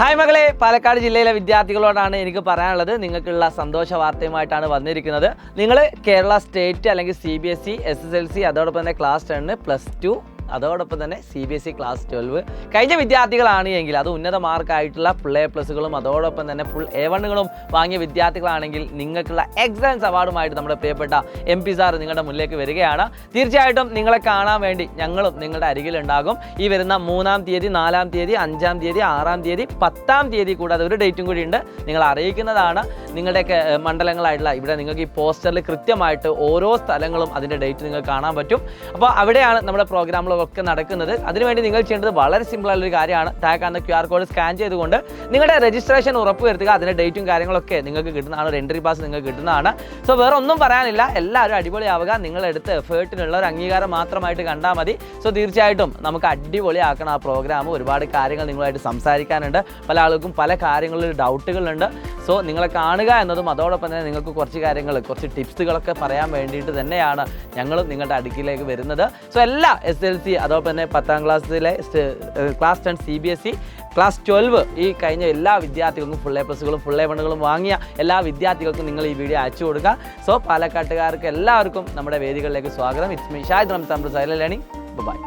Hi മകളെ, പാലക്കാട് ജില്ലയിലെ വിദ്യാർത്ഥികളോടാണ് എനിക്ക് പറയാനുള്ളത്. നിങ്ങൾക്കുള്ള സന്തോഷ വാർത്തയുമായിട്ടാണ് വന്നിരിക്കുന്നത്. നിങ്ങൾ കേരള സ്റ്റേറ്റ് അല്ലെങ്കിൽ CBSE SSLC അതോടൊപ്പം തന്നെ ക്ലാസ് 10 +2 അതോടൊപ്പം തന്നെ CBSE ക്ലാസ് 12 കഴിഞ്ഞ വിദ്യാർത്ഥികളാണ് എങ്കിൽ അത് ഉന്നത മാർക്കായിട്ടുള്ള ഫുൾ A+കളും അതോടൊപ്പം തന്നെ ഫുൾ A1കളും വാങ്ങിയ വിദ്യാർത്ഥികളാണെങ്കിൽ നിങ്ങൾക്കുള്ള എക്സലൻസ് അവാർഡുമായിട്ട് നമ്മുടെ പ്രിയപ്പെട്ട MP സാർ നിങ്ങളുടെ മുന്നിലേക്ക് വരികയാണ്. തീർച്ചയായിട്ടും നിങ്ങളെ കാണാൻ വേണ്ടി ഞങ്ങളും നിങ്ങളുടെ അരികിലുണ്ടാകും. ഈ വരുന്ന 3-ാം തീയതി, 4-ാം തീയതി, 5-ാം തീയതി, 6-ാം തീയതി, 10-ാം തീയതി കൂടാതെ ഒരു ഡേറ്റും കൂടി ഉണ്ട്. നിങ്ങൾ അറിയിക്കുന്നതാണ്. നിങ്ങളുടെയൊക്കെ മണ്ഡലങ്ങളായിട്ടുള്ള ഇവിടെ നിങ്ങൾക്ക് ഈ പോസ്റ്ററിൽ കൃത്യമായിട്ട് ഓരോ സ്ഥലങ്ങളും അതിൻ്റെ ഡേറ്റ് നിങ്ങൾക്ക് കാണാൻ പറ്റും. അപ്പോൾ അവിടെയാണ് നമ്മുടെ പ്രോഗ്രാമുകളൊക്കെ നടക്കുന്നത്. അതിനുവേണ്ടി നിങ്ങൾ ചെയ്യേണ്ടത് വളരെ സിമ്പിളായിട്ടുള്ളൊരു കാര്യമാണ്. താഴെ കാണുന്ന QR കോഡ് സ്കാൻ ചെയ്തുകൊണ്ട് നിങ്ങളുടെ രജിസ്ട്രേഷൻ ഉറപ്പുവരുത്തുക. അതിൻ്റെ ഡേറ്റും കാര്യങ്ങളൊക്കെ നിങ്ങൾക്ക് കിട്ടുന്നതാണ്. ഒരു എൻട്രി പാസ് നിങ്ങൾക്ക് കിട്ടുന്നതാണ്. സോ വേറെ ഒന്നും പറയാനില്ല. എല്ലാവരും അടിപൊളിയാവുക. നിങ്ങളെടുത്ത് എഫേർട്ടിനുള്ള ഒരു അംഗീകാരം മാത്രമായിട്ട് കണ്ടാൽ മതി. സോ തീർച്ചയായിട്ടും നമുക്ക് അടിപൊളിയാക്കണം ആ പ്രോഗ്രാം. ഒരുപാട് കാര്യങ്ങൾ നിങ്ങളുമായിട്ട് സംസാരിക്കാനുണ്ട്. പല ആളുകൾക്കും പല കാര്യങ്ങളിൽ ഡൗട്ടുകളുണ്ട്. സോ നിങ്ങളെ കാണുക എന്നതും അതോടൊപ്പം തന്നെ നിങ്ങൾക്ക് കുറച്ച് കാര്യങ്ങൾ, കുറച്ച് ടിപ്സുകളൊക്കെ പറയാൻ വേണ്ടിയിട്ട് തന്നെയാണ് ഞങ്ങളും നിങ്ങളുടെ അടുക്കിലേക്ക് വരുന്നത്. സോ എല്ലാ SSLC അതോടൊപ്പം തന്നെ 10ാം ക്ലാസ്സിലെ ക്ലാസ് 10 CBSE ക്ലാസ് 12 ഈ കഴിഞ്ഞ എല്ലാ വിദ്യാർത്ഥികൾക്കും ഫുൾ A+കളും ഫുൾ A1കളും വാങ്ങിയ എല്ലാ വിദ്യാർത്ഥികൾക്കും നിങ്ങൾ ഈ വീഡിയോ അയച്ചു കൊടുക്കുക. സോ പാലക്കാട്ടുകാർക്ക് എല്ലാവർക്കും നമ്മുടെ വേദികളിലേക്ക് സ്വാഗതം. It's me Shahid Ramzan. By.